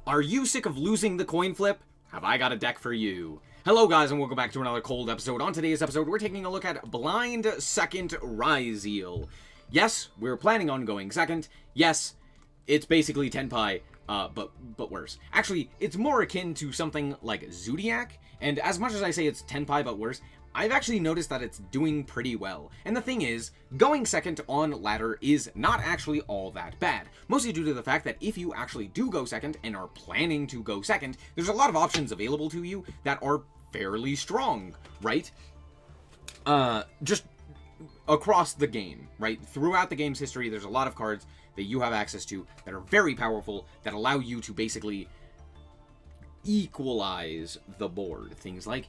Are you sick of losing the coin flip? Have I got a deck for you? Hello guys and welcome back to another cold episode. On today's episode, we're taking a look at Blind Second Ryzeal. Yes, we're planning on going second. Yes, it's basically Tenpai, but worse. Actually, it's more akin to something like Zodiac, and as much as I say it's Tenpai but worse, I've actually noticed that it's doing pretty well. And the thing is, going second on ladder is not actually all that bad. Mostly due to the fact that if you actually do go second and are planning to go second, there's a lot of options available to you that are fairly strong, right? Just across the game, right? Throughout the game's history, there's a lot of cards that you have access to that are very powerful, that allow you to basically equalize the board. Things like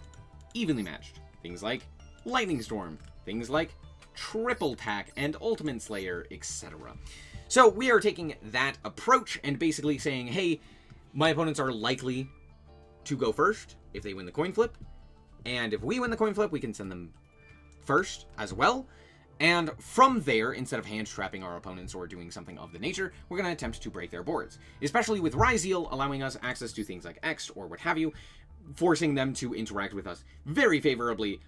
evenly matched. Things like Lightning Storm, things like Triple Tack and Ultimate Slayer, etc. So we are taking that approach and basically saying, hey, my opponents are likely to go first if they win the coin flip, and if we win the coin flip, we can send them first as well. And from there, instead of hand trapping our opponents or doing something of the nature, we're going to attempt to break their boards. Especially with Ryzeal allowing us access to things like X or what have you, forcing them to interact with us very favorably,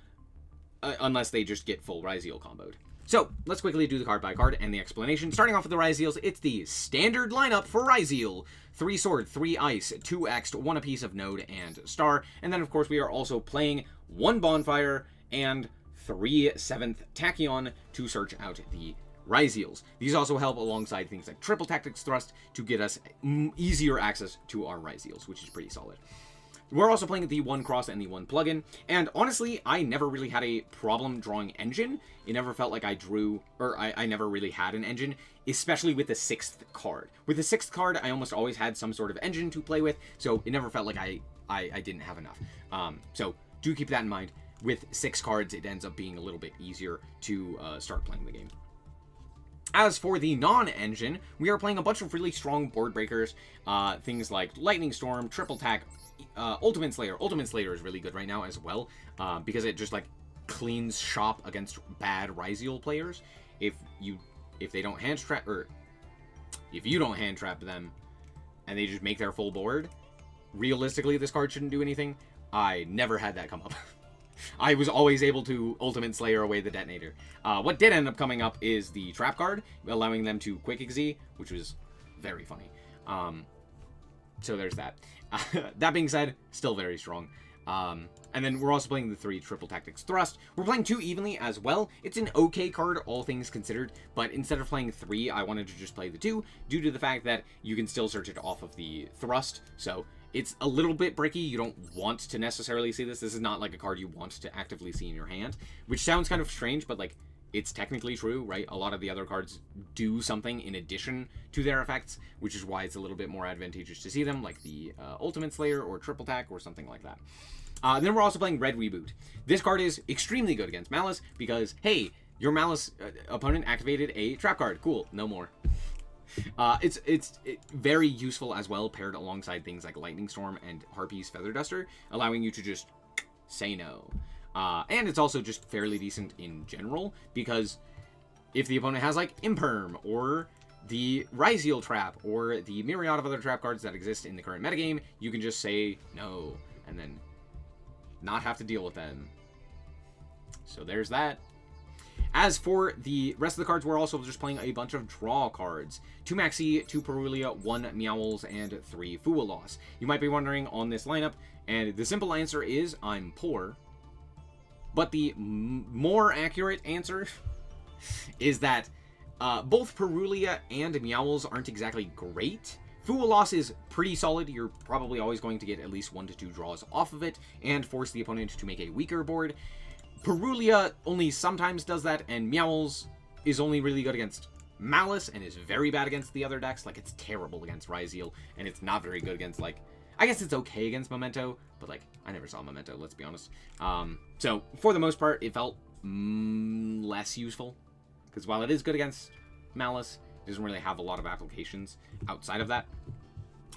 unless they just get full Ryzeal comboed. So, let's quickly do the card by card and the explanation. Starting off with the Ryzeals, it's the standard lineup for Ryzeal. 3 sword, 3 ice, 2 X, 1 apiece of node and star. And then, of course, we are also playing 1 bonfire and 3 7th tachyon to search out the Ryzeals. These also help alongside things like triple tactics thrust to get us easier access to our Ryzeals, which is pretty solid. We're also playing the 1 cross and the 1 plugin, and honestly, I never really had a problem drawing engine. It never felt like I drew, or I never really had an engine, especially with the 6th card. With the 6th card, I almost always had some sort of engine to play with, so it never felt like I didn't have enough. So do keep that in mind. With 6 cards, it ends up being a little bit easier to start playing the game. As for the non-engine, we are playing a bunch of really strong board breakers, things like Lightning Storm, Triple Tack, Ultimate Slayer. Ultimate Slayer is really good right now as well, because it just like cleans shop against bad Ryzeal players. If they don't hand trap, or if you don't hand trap them, and they just make their full board, realistically this card shouldn't do anything. I never had that come up. I was always able to Ultimate Slayer away the detonator. What did end up coming up is the trap card, allowing them to quick exe, which was very funny. So there's that. That being said, still very strong. And then we're also playing the 3 triple tactics thrust. We're playing 2 evenly as well. It's an okay card, all things considered, but instead of playing 3, I wanted to just play the 2, due to the fact that you can still search it off of the thrust, so it's a little bit bricky. You don't want to necessarily see this. This is not like a card you want to actively see in your hand, which sounds kind of strange, but like, it's technically true, right? A lot of the other cards do something in addition to their effects, which is why it's a little bit more advantageous to see them, like the Ultimate Slayer or Triple Tack or something like that. Then we're also playing Red Reboot. This card is extremely good against Malice because, hey, your Malice opponent activated a trap card. Cool, no more. It's very useful as well, paired alongside things like Lightning Storm and Harpy's Feather Duster, allowing you to just say no. And it's also just fairly decent in general, because if the opponent has like Imperm, or the Ryzeal trap, or the myriad of other trap cards that exist in the current metagame, you can just say no, and then not have to deal with them. So there's that. As for the rest of the cards, we're also just playing a bunch of draw cards. 2 Maxi, 2 Perulia, 1 Meowls, and 3 Fualos. You might be wondering on this lineup, and the simple answer is I'm poor. But the more accurate answer is that both Perulia and Meowls aren't exactly great. Fualos is pretty solid. You're probably always going to get at least 1 to 2 draws off of it, and force the opponent to make a weaker board. Perulia only sometimes does that, and Meowls is only really good against Malice, and is very bad against the other decks. Like, it's terrible against Ryzeal, and it's not very good against, like, I guess it's okay against Memento, but, like, I never saw Memento, let's be honest. So, for the most part, it felt less useful, because while it is good against Malice, it doesn't really have a lot of applications outside of that.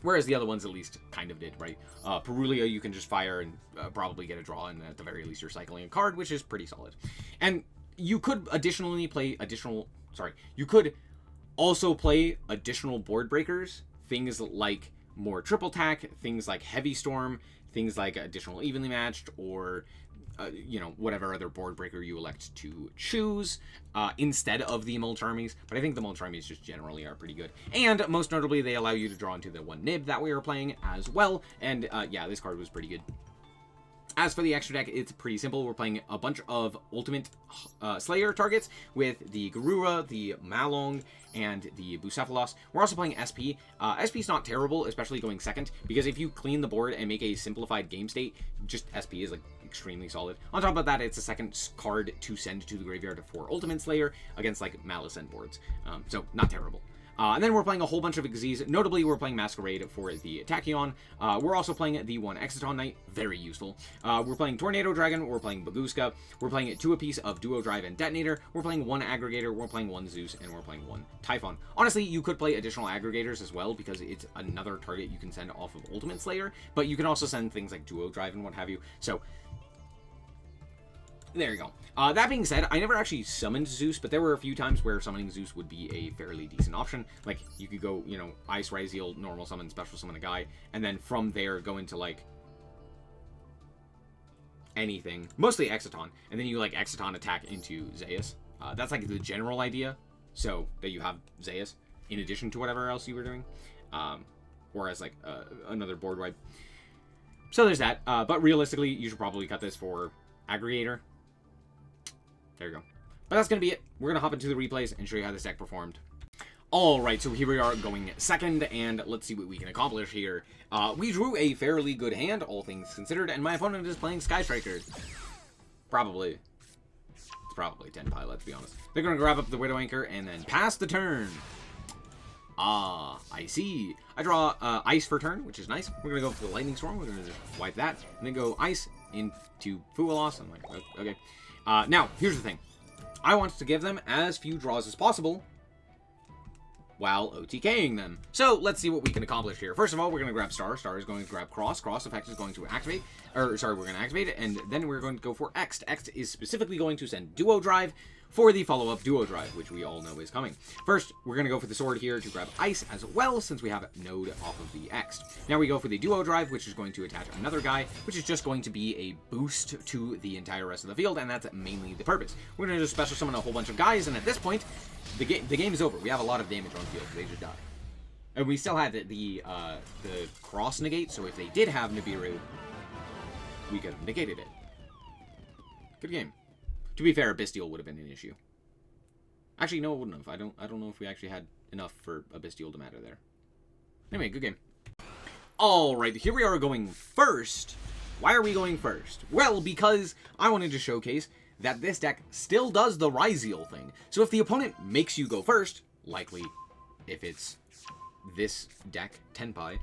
Whereas the other ones at least kind of did, right? Perulia, you can just fire and probably get a draw, and at the very least you're cycling a card, which is pretty solid. And you could additionally play you could also play additional board breakers, things like more triple tack, things like Heavy Storm, things like additional evenly matched, or you know, whatever other board breaker you elect to choose instead of the Mulch Armies. But I think the Mulch Armies just generally are pretty good. And most notably, they allow you to draw into the one nib that we were playing as well. And yeah, this card was pretty good. As for the extra deck, it's pretty simple. We're playing a bunch of Ultimate Slayer targets with the Garura, the Malong, and the Bucephalos. We're also playing SP. SP's not terrible, especially going second, because if you clean the board and make a simplified game state, just SP is like extremely solid. On top of that, it's a second card to send to the graveyard for Ultimate Slayer against like Malicent boards. So not terrible. And then we're playing a whole bunch of Xyz. Notably, we're playing Masquerade for the Tachyon. We're also playing the one Exciton Knight, very useful. We're playing Tornado Dragon, we're playing Baguska, we're playing 2 apiece of Duo Drive and Detonator, we're playing 1 Aggregator, we're playing 1 Zeus, and we're playing 1 Typhon. Honestly, you could play additional Aggregators as well, because it's another target you can send off of Ultimate Slayer, but you can also send things like Duo Drive and what have you, so there you go. That being said, I never actually summoned Zeus, but there were a few times where summoning Zeus would be a fairly decent option. Like, you could go, you know, Ice Ryzeal, normal summon, special summon a guy, and then from there go into, like, anything. Mostly Exciton, and then you, like, Exciton attack into Zeus. That's, like, the general idea, so that you have Zeus in addition to whatever else you were doing. Or as, like, another board wipe. So there's that, but realistically, you should probably cut this for Aggregator. There you go. But that's going to be it. We're going to hop into the replays and show you how this deck performed. Alright, so here we are going second, and let's see what we can accomplish here. We drew a fairly good hand, all things considered, and my opponent is playing Sky Strikers. Probably. It's probably Tenpai, let's be honest. They're going to grab up the Widow Anchor and then pass the turn. Ah, I see. I draw Ice for turn, which is nice. We're going to go for the Lightning Storm. We're going to just wipe that, and then go Ice into Fualos. I'm like, okay. Now, here's the thing. I want to give them as few draws as possible while OTKing them. So, let's see what we can accomplish here. First of all, we're going to grab Star. Star is going to grab Cross. Cross effect is going to activate. Or, sorry, we're going to activate it, and then we're going to go for X. X is specifically going to send Duo Drive for the follow-up Duo Drive, which we all know is coming. First, we're going to go for the Sword here to grab Ice as well, since we have Node off of the X. Now we go for the Duo Drive, which is going to attach another guy, which is just going to be a boost to the entire rest of the field, and that's mainly the purpose. We're going to just special summon a whole bunch of guys, and at this point, the game is over. We have a lot of damage on the field. They just die. And we still had the cross negate, so if they did have Nibiru, we could have negated it. Good game. To be fair, a Bestial would have been an issue. Actually, no, it wouldn't have. I don't know if we actually had enough for a Bestial to matter there. Anyway, good game. Alright, here we are going first. Why are we going first? Well, because I wanted to showcase that this deck still does the Ryzeal thing. So if the opponent makes you go first, likely if it's this deck, Tenpai,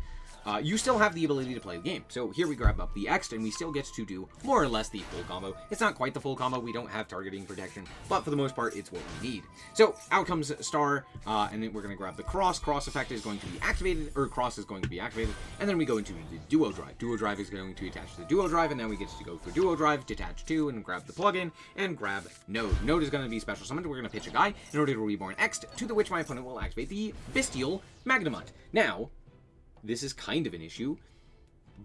you still have the ability to play the game. So here we grab up the X, and we still get to do more or less the full combo. It's not quite the full combo, we don't have targeting protection, but for the most part, it's what we need. So out comes Star, and then we're going to grab the Cross. Cross effect is going to be activated, or Cross is going to be activated, and then we go into the Duo Drive. Duo Drive is going to attach to the Duo Drive, and then we get to go for Duo Drive, detach 2, and grab the plugin, and grab Node. Node is going to be special summoned. We're going to pitch a guy in order to reborn X, to the which my opponent will activate the Bestial Magnamut. Now, this is kind of an issue,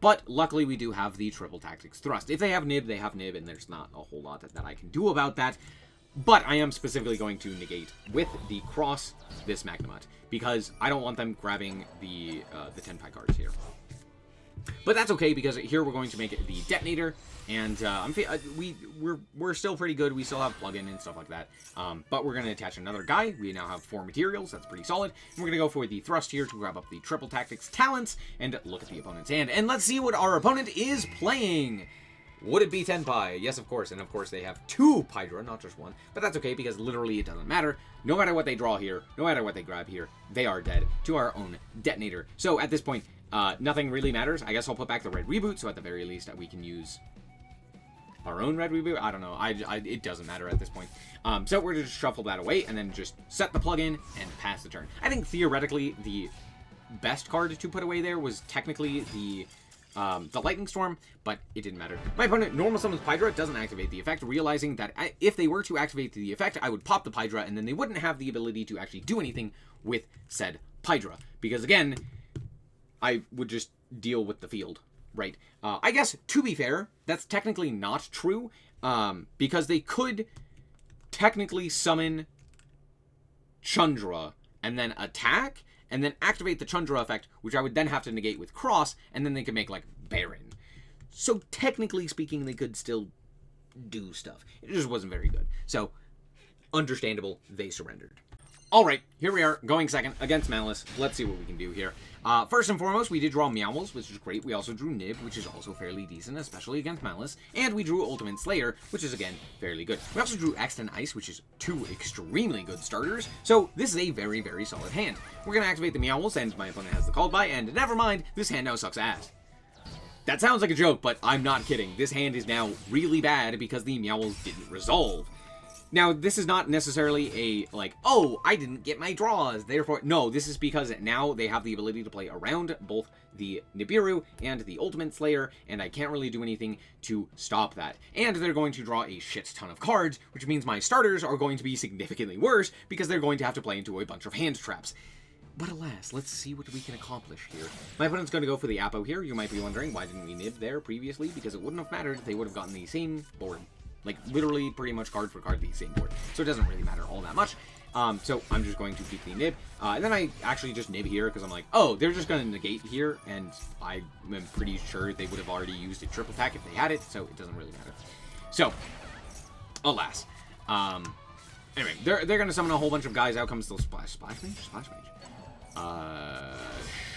but luckily we do have the Triple Tactics Thrust. If they have Nib, they have Nib, and there's not a whole lot that I can do about that. But I am specifically going to negate with the Cross this Magnamut, because I don't want them grabbing the Tenpai cards here. But that's okay, because here we're going to make it the Detonator, and we're still pretty good. We still have plugin and stuff like that. But we're going to attach another guy. We now have 4 materials. That's pretty solid. And we're going to go for the Thrust here to grab up the Triple Tactics Talents and look at the opponent's hand. And let's see what our opponent is playing. Would it be Tenpai? Yes, of course. And of course, they have 2 Pydra, not just 1. But that's okay, because literally it doesn't matter. No matter what they draw here, no matter what they grab here, they are dead to our own Detonator. So at this point, nothing really matters. I guess I'll put back the red reboot, so at the very least we can use our own red reboot. I don't know. It doesn't matter at this point. So we're going to just shuffle that away and then just set the plug-in and pass the turn. I think theoretically the best card to put away there was technically the Lightning Storm, but it didn't matter. My opponent normal summons Pydra, doesn't activate the effect, realizing that if they were to activate the effect, I would pop the Pydra, and then they wouldn't have the ability to actually do anything with said Pydra. Because again, I would just deal with the field, right? I guess, to be fair, that's technically not true, because they could technically summon Chundra and then attack, and then activate the Chundra effect, which I would then have to negate with Cross, and then they could make, like, Baron. So, technically speaking, they could still do stuff. It just wasn't very good. So, understandable, they surrendered. Alright, here we are, going second against Malice. Let's see what we can do here. First and foremost, we did draw Meowls, which is great. We also drew Nib, which is also fairly decent, especially against Malice. And we drew Ultimate Slayer, which is, again, fairly good. We also drew X and Ice, which is 2 extremely good starters. So, this is a very, very solid hand. We're going to activate the Meowls, and my opponent has the Called By, and never mind, this hand now sucks ass. That sounds like a joke, but I'm not kidding. This hand is now really bad because the Meowls didn't resolve. Now, this is not necessarily a, like, oh, I didn't get my draws, therefore... No, this is because now they have the ability to play around both the Nibiru and the Ultimate Slayer, and I can't really do anything to stop that. And they're going to draw a shit ton of cards, which means my starters are going to be significantly worse, because they're going to have to play into a bunch of hand traps. But alas, let's see what we can accomplish here. My opponent's going to go for the Apo here. You might be wondering, why didn't we Nib there previously? Because it wouldn't have mattered. They would have gotten the same board. Like, literally, pretty much card for card, the same board. So it doesn't really matter all that much. So I'm just going to keep the Nib. And then I actually just Nib here, because I'm like, oh, they're just going to negate here. And I'm pretty sure they would have already used a triple attack if they had it, so it doesn't really matter. So, alas. Anyway, they're going to summon a whole bunch of guys. Out comes the Splash Mage? Splash Mage.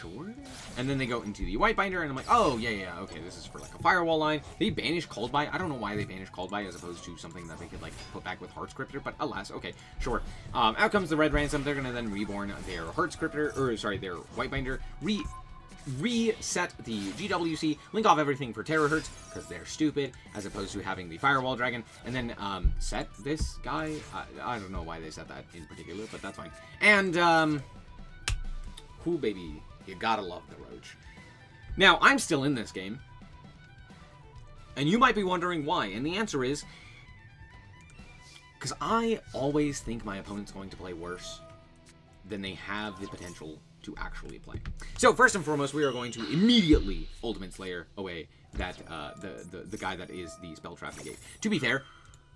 Sure. And then they go into the White Binder, and I'm like, oh, yeah, okay, this is for, like, a Firewall line. They banish Called By. I don't know why they banish Called By as opposed to something that they could, like, put back with Heart Scripter, but alas, okay, sure. Out comes the Red Ransom. They're gonna then reborn their Heart Scripter, or, sorry, their White Binder, reset the GWC, link off everything for Terahertz, because they're stupid, as opposed to having the Firewall Dragon, and then, set this guy. I don't know why they set that in particular, but that's fine. And, whoo, baby. You gotta love the Roach. Now, I'm still in this game. And you might be wondering why. And the answer is... because I always think my opponent's going to play worse than they have the potential to actually play. So, first and foremost, we are going to immediately Ultimate Slayer away that the guy that is the Spell Trap Negate. To be fair,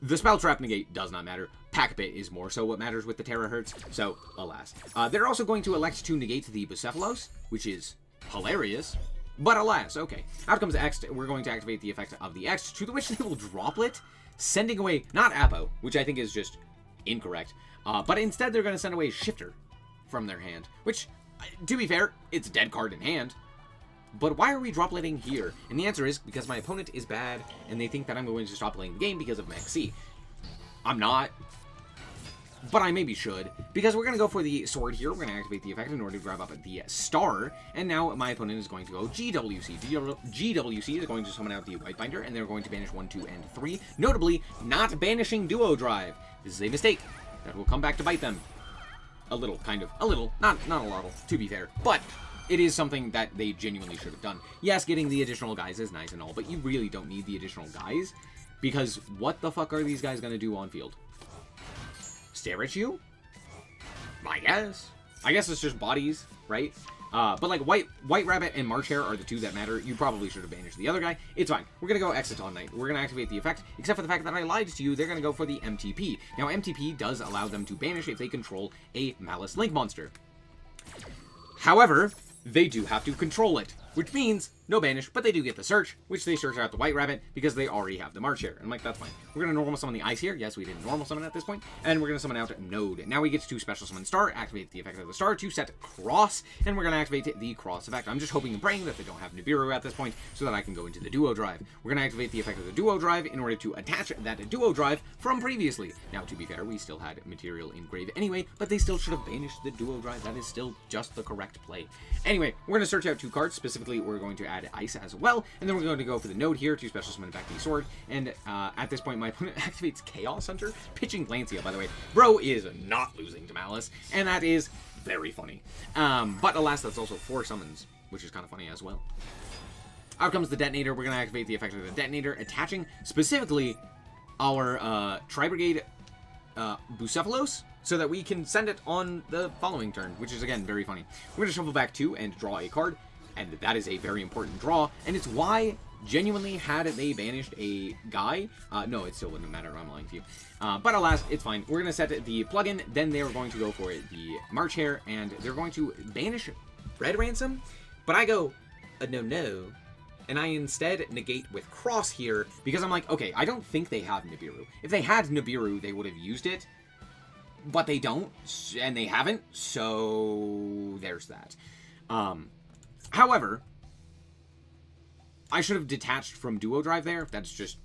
the Spell Trap Negate does not matter. Pack-a-Pit is more so what matters with the Terahertz, so alas. They're also going to elect to negate the Bucephalos, which is hilarious, but alas, okay. Out comes X, we're going to activate the effect of the X, to which they will Droplet, sending away, not Apo, which I think is just incorrect, but instead they're going to send away Shifter from their hand, which, to be fair, it's a dead card in hand. But why are we dropletting here? And the answer is because my opponent is bad, and they think that I'm going to stop playing the game because of Max C. I'm not. But I maybe should. Because we're going to go for the sword here. We're going to activate the effect in order to grab up the star. And now my opponent is going to go GWC. GWC is going to summon out the White Binder, and they're going to banish 1, 2, and 3. Notably, not banishing Duo Drive. This is a mistake that will come back to bite them. A little, kind of. A little. Not a lot, to be fair. But... it is something that they genuinely should have done. Yes, getting the additional guys is nice and all, but you really don't need the additional guys, because what the fuck are these guys going to do on field? Stare at you? I guess. I guess it's just bodies, right? But like White Rabbit and March Hare are the two that matter. You probably should have banished the other guy. It's fine. We're going to go Exciton Knight. We're going to activate the effect, except for the fact that I lied to you. They're going to go for the MTP. Now, MTP does allow them to banish if they control a Malice Link monster. However, they do have to control it, which means no banish, but they do get the search, which they search out the White Rabbit because they already have the March Hare. And I'm like, that's fine. We're going to normal summon the Ice here. Yes, we didn't normal summon at this point. And we're going to summon out Node. Now we get to special summon Star, activate the effect of the Star to set Cross, and we're going to activate the Cross effect. I'm just hoping and praying that they don't have Nibiru at this point so that I can go into the Duo Drive. We're going to activate the effect of the Duo Drive in order to attach that Duo Drive from previously. Now, to be fair, we still had material in grave anyway, but they still should have banished the Duo Drive. That is still just the correct play. Anyway, we're going to search out 2 cards. Specifically, we're going to add Ice as well, and then we're going to go for the Node here to special summon back the sword, and at this point my opponent activates Chaos Hunter, pitching Lancia, by the way. Bro is not losing to Malice, and that is very funny. But alas, that's also 4 summons, which is kind of funny as well. Out comes the Detonator. We're going to activate the effect of the Detonator, attaching specifically our Tri-Brigade Bucephalos, so that we can send it on the following turn, which is, again, very funny. We're going to shuffle back 2 and draw a card. and that is a very important draw, and it's why, genuinely, had they banished a guy, no, it still wouldn't have mattered, I'm lying to you, but alas, it's fine. We're going to set the plugin, then they're going to go for the March Hare, and they're going to banish Red Ransom, but I go, no, and I instead negate with Cross here, because I'm like, okay, I don't think they have Nibiru. If they had Nibiru, they would have used it, but they don't, and they haven't, so there's that. However, I should have detached from Duo Drive there. That's just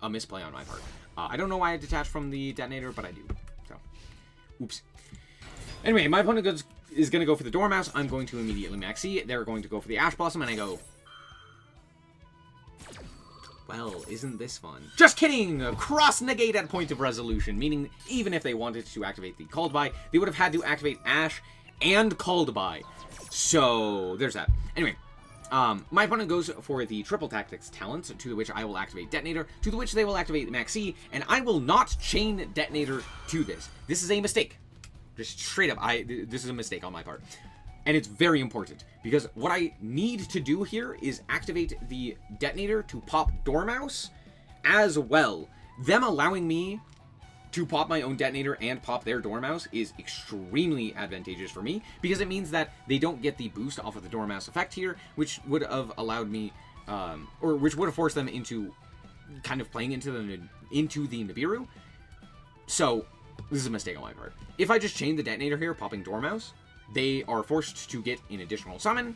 a misplay on my part. I don't know why I detached from the detonator, but I do. So, oops. Anyway, my opponent is going to go for the Dormouse. I'm going to immediately maxi. They're going to go for the Ash Blossom, and I go, well, isn't this fun? Just kidding! Cross-negate at point of resolution, meaning even if they wanted to activate the Called By, they would have had to activate Ash and Called By. So, there's that. Anyway, my opponent goes for the Triple Tactics Talents, to which I will activate Detonator, to which they will activate Maxi, and I will not chain Detonator to this. This is a mistake. Just straight up, this is a mistake on my part. And it's very important, because what I need to do here is activate the Detonator to pop Dormouse as well. Them allowing me to pop my own Detonator and pop their Dormouse is extremely advantageous for me, because it means that they don't get the boost off of the Dormouse effect here, which would have allowed me, or which would have forced them into kind of playing into the Nibiru. So, this is a mistake on my part. If I just chain the Detonator here, popping Dormouse, they are forced to get an additional summon,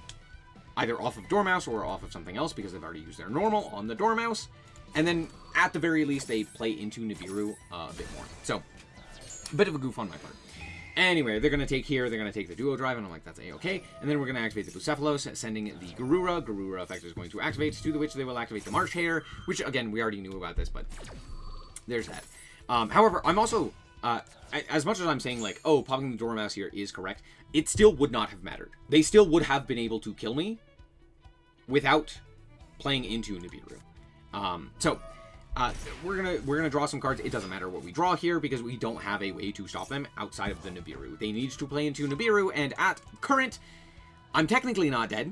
either off of Dormouse or off of something else, because they've already used their normal on the Dormouse. And then, at the very least, they play into Nibiru a bit more. So, a bit of a goof on my part. Anyway, they're going to take here, they're going to take the Duo Drive, and I'm like, that's a-okay. And then we're going to activate the Bucephalos, sending the Garura. Garura effect is going to activate, to which they will activate the March Hare, which, again, we already knew about this, but there's that. However, I'm also, as much as I'm saying, like, oh, popping the Dormouse here is correct, it still would not have mattered. They still would have been able to kill me without playing into Nibiru. So, we're gonna draw some cards. It doesn't matter what we draw here, because we don't have a way to stop them outside of the Nibiru. They need to play into Nibiru, and at current, I'm technically not dead.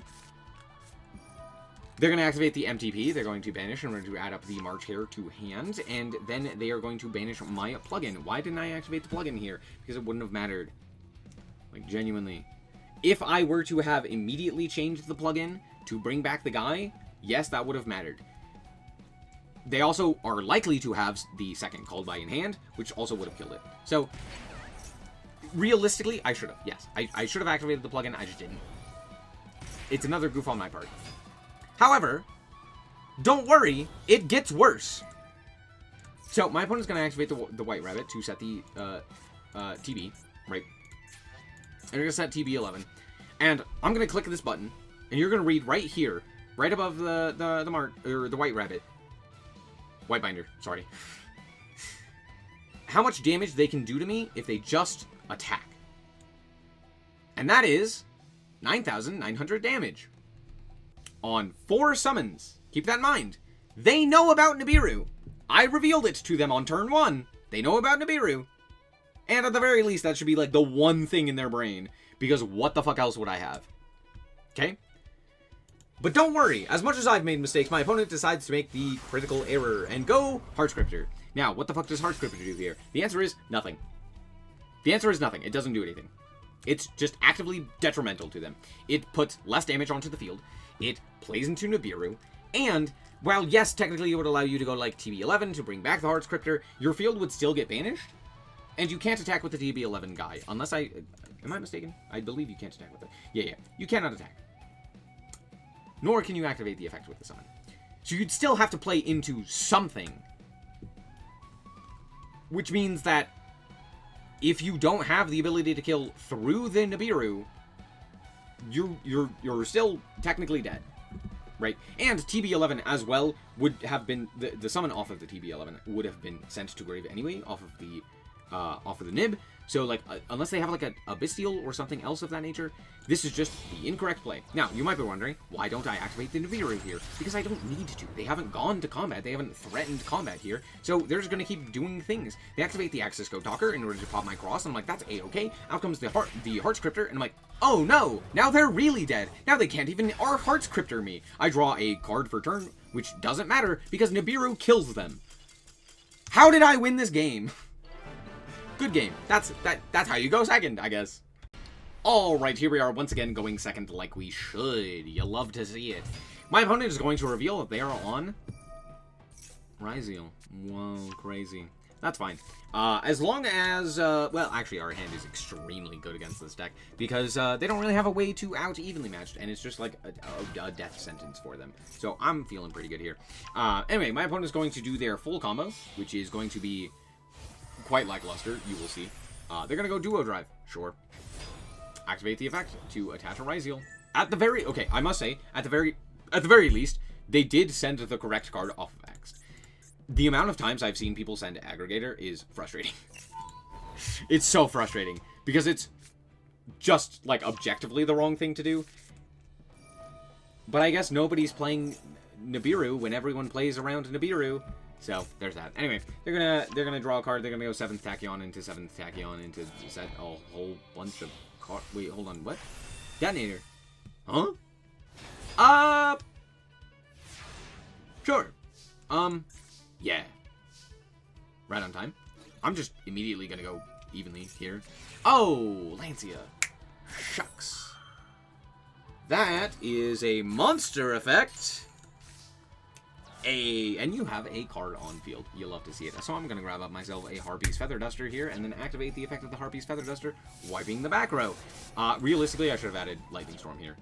They're going to activate the MTP, they're going to banish, and we're going to add up the March Hare to hand, and then they are going to banish my plugin. Why didn't I activate the plugin here? Because it wouldn't have mattered. Like, genuinely. If I were to have immediately changed the plugin to bring back the guy, yes, that would have mattered. They also are likely to have the second Called By in hand, which also would have killed it. So, realistically, I should have. Yes, I should have activated the plugin, I just didn't. It's another goof on my part. However, don't worry, it gets worse. So, my opponent's going to activate the White Rabbit to set the TB, right? And you're going to set TB 11. And I'm going to click this button, and you're going to read right here, right above the White Rabbit. White Binder, sorry. How much damage they can do to me if they just attack. And that is 9,900 damage. On 4 summons. Keep that in mind. They know about Nibiru. I revealed it to them on turn 1. They know about Nibiru. And at the very least, that should be like the one thing in their brain. Because what the fuck else would I have? Okay? But don't worry, as much as I've made mistakes, my opponent decides to make the critical error and go Heartscriptor. Now, what the fuck does Heartscriptor do here? The answer is nothing. The answer is nothing. It doesn't do anything. It's just actively detrimental to them. It puts less damage onto the field. It plays into Nibiru. And, while yes, technically it would allow you to go like TB11 to bring back the Heartscriptor, your field would still get banished. And you can't attack with the TB11 guy. Unless I... Am I mistaken? I believe you can't attack with it. Yeah. You cannot attack. Nor can you activate the effect with the summon. So you'd still have to play into something. Which means that if you don't have the ability to kill through the Nibiru, you're still technically dead. Right? And TB11 as well would have been... The summon off of the TB11 would have been sent to grave anyway, off of the Nib. So, like, unless they have, like, a Bestial or something else of that nature, this is just the incorrect play. Now, you might be wondering, why don't I activate the Nibiru here? Because I don't need to. They haven't gone to combat. They haven't threatened combat here. So, they're just going to keep doing things. They activate the Access Code Talker in order to pop my Cross, and I'm like, that's A-okay. Out comes the Heartscriptor, and I'm like, Oh no! Now they're really dead. Now they can't even our Hearts Cryptor me. I draw a card for turn, which doesn't matter because Nibiru kills them. How did I win this game? Good game. That's how you go second, I guess. Alright, here we are once again going second like we should. You love to see it. My opponent is going to reveal that they are on Ryzeal. Whoa, crazy. That's fine. As long as, well, actually, our hand is extremely good against this deck because they don't really have a way to out evenly matched, and it's just like a death sentence for them. So I'm feeling pretty good here. Anyway, my opponent is going to do their full combo, which is going to be quite lackluster. You will see. They're going to go Duo Drive. Sure. Activate the effect to attach a Ryzeal. At the very, okay, I must say, at the very least, they did send the correct card off of X. The amount of times I've seen people send Aggregator is frustrating. It's so frustrating because it's just, like, objectively the wrong thing to do. But I guess nobody's playing Nibiru when everyone plays around Nibiru. So, there's that. Anyway, they're gonna draw a card. They're gonna go 7th Tachyon into 7th Tachyon into set a whole bunch of cards. Wait, hold on. What? Detonator. Huh? Sure. Yeah. Right on time. I'm just immediately gonna go evenly here. Oh, Lancia. Shucks. That is a monster effect. And you have a card on field. You'll love to see it. So I'm gonna grab up myself a Harpy's Feather Duster here and then activate the effect of the Harpy's Feather Duster, wiping the back row. Realistically, I should have added Lightning Storm here.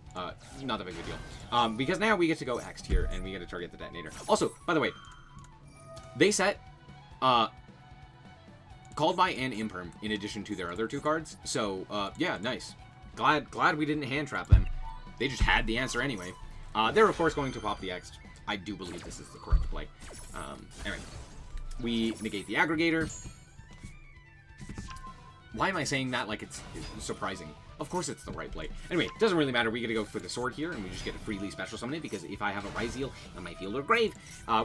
Not a big deal. Because now we get to go X'd here and we get to target the detonator. Also, by the way, they set Called by and Imperm in addition to their other two cards. So, yeah, nice. Glad we didn't hand trap them. They just had the answer anyway. They're, of course, going to pop the X. I do believe this is the correct play. Anyway, we negate the Aggregator. Why am I saying that like it's surprising? Of course it's the right play. Anyway, it doesn't really matter. We get to go for the sword here, and we just get to freely special summon it, because if I have a Ryzeal on my field or grave,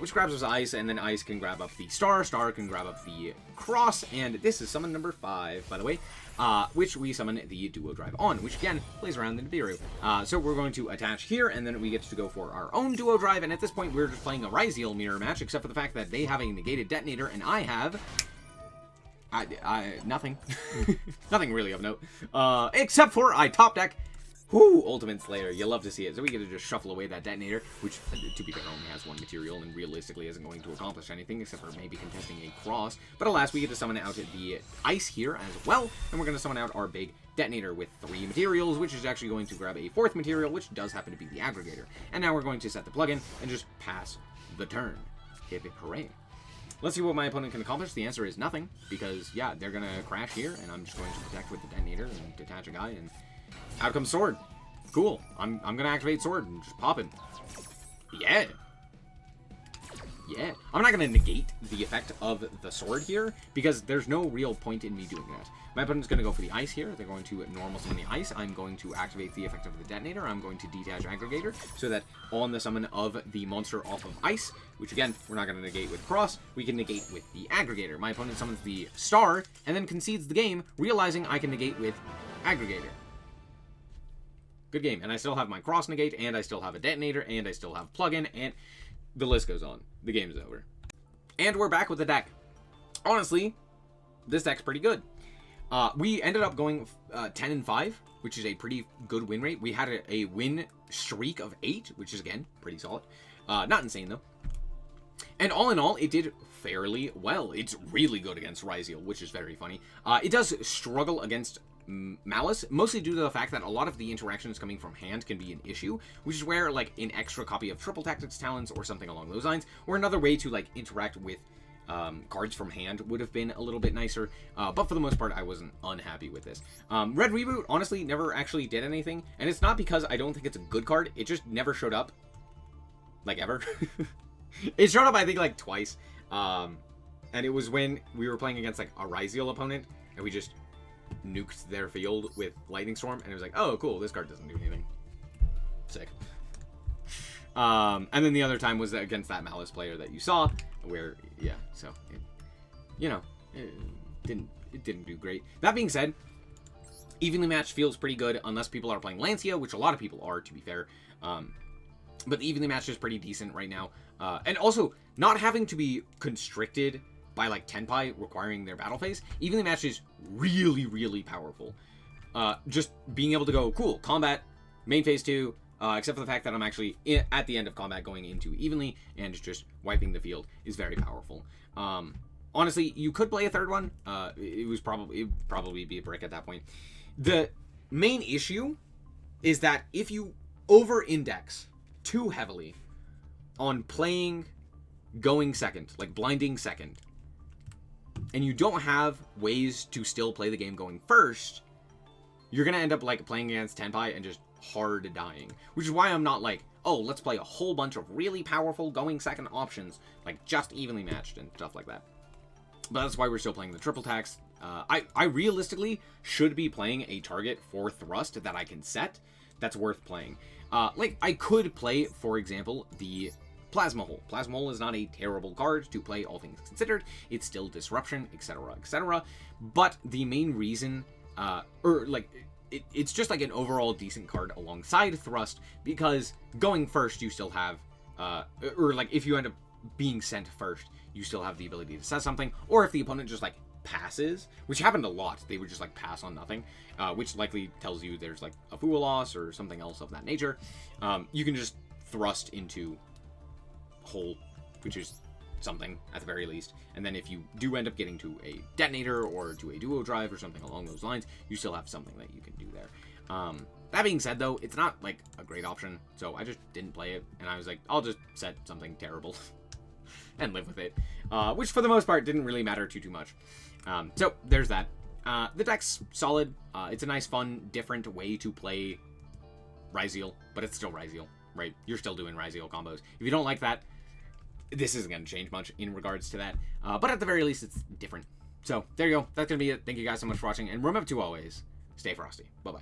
which grabs us Ice, and then Ice can grab up the Star, Star can grab up the Cross, and this is summon number 5, by the way, which we summon the Duo Drive on, which again, plays around the Nibiru. So we're going to attach here, and then we get to go for our own Duo Drive, and at this point, we're just playing a Ryzeal mirror match, except for the fact that they have a negated detonator, and I have... nothing. Nothing really of note. Except for I top deck. Whoo, Ultimate Slayer. You love to see it. So we get to just shuffle away that detonator, which, to be fair, only has one material and realistically isn't going to accomplish anything except for maybe contesting a cross. But alas, we get to summon out the Ice here as well, and we're going to summon out our big detonator with 3 materials, which is actually going to grab a 4th material, which does happen to be the Aggregator. And now we're going to set the plugin and just pass the turn. Hip hip hooray. Let's see what my opponent can accomplish. The answer is nothing, because, yeah, they're going to crash here, and I'm just going to protect with the detonator and detach a guy, and out comes Sword. Cool. I'm going to activate Sword and just pop him. Yeah. Yeah. I'm not going to negate the effect of the Sword here, because there's no real point in me doing that. My opponent's going to go for the Ice here. They're going to normal summon the Ice. I'm going to activate the effect of the detonator. I'm going to detach Aggregator, so that on the summon of the monster off of Ice, which again, we're not going to negate with Cross, we can negate with the Aggregator. My opponent summons the Star, and then concedes the game, realizing I can negate with Aggregator. Good game. And I still have my Cross negate, and I still have a detonator, and I still have plugin, and the list goes on. The game's over. And we're back with the deck. Honestly, this deck's pretty good. We ended up going 10-5, which is a pretty good win rate. We had a win streak of 8, which is, again, pretty solid. Not insane, though. And all in all, it did fairly well. It's really good against Ryzeal, which is very funny. It does struggle against Malice, mostly due to the fact that a lot of the interactions coming from hand can be an issue, which is where, like, an extra copy of Triple Tactics Talents or something along those lines, or another way to, like, interact with cards from hand would have been a little bit nicer, but for the most part, I wasn't unhappy with this. Red Reboot, honestly, never actually did anything, and it's not because I don't think it's a good card, it just never showed up, like, ever. It showed up, I think, like, twice, and it was when we were playing against, like, a Ryzeal opponent, and we just nuked their field with Lightning Storm, and it was like, oh, cool, this card doesn't do anything. Sick. And then the other time was against that Malice player that you saw, where, yeah, so, it didn't do great. That being said, Evenly matched feels pretty good, unless people are playing Lancia, which a lot of people are, to be fair. But the evenly matched is pretty decent right now. And also, not having to be constricted by, like, Tenpai requiring their battle phase, evenly matched is really, really powerful. Just being able to go, cool, combat, main phase 2, except for the fact that I'm actually at the end of combat going into evenly and just wiping the field is very powerful. Honestly, you could play a third one. It'd probably be a brick at that point. The main issue is that if you over-index too heavily on playing going second, like blinding second, and you don't have ways to still play the game going first, you're going to end up like playing against Tenpai and just hard dying. Which is why I'm not like, oh, let's play a whole bunch of really powerful going second options, like just evenly matched and stuff like that. But that's why we're still playing the triple tax. I realistically should be playing a target for thrust that I can set that's worth playing. Like, I could play, for example, the Plasma Hole. Plasma Hole is not a terrible card to play, all things considered. It's still disruption, etc., etc. But the main reason, it's just like an overall decent card alongside thrust, because going first, you still have, if you end up being sent first, you still have the ability to set something, or if the opponent just, like, passes, which happened a lot, they would just, like, pass on nothing, which likely tells you there's, like, a Fuwa loss or something else of that nature. You can just thrust into Hole, which is something, at the very least, and then if you do end up getting to a detonator or to a duo drive or something along those lines, you still have something that you can do there. That being said, though, it's not, like, a great option, so I just didn't play it, and I was like, I'll just set something terrible and live with it, which for the most part didn't really matter too much. So there's that. The deck's solid. It's a nice, fun, different way to play Ryzeal, but it's still Ryzeal, right? You're still doing Ryzeal combos. If you don't like that, this isn't going to change much in regards to that, but at the very least, it's different. So there you go. That's going to be it. Thank you guys so much for watching, and remember to always stay frosty. Bye-bye.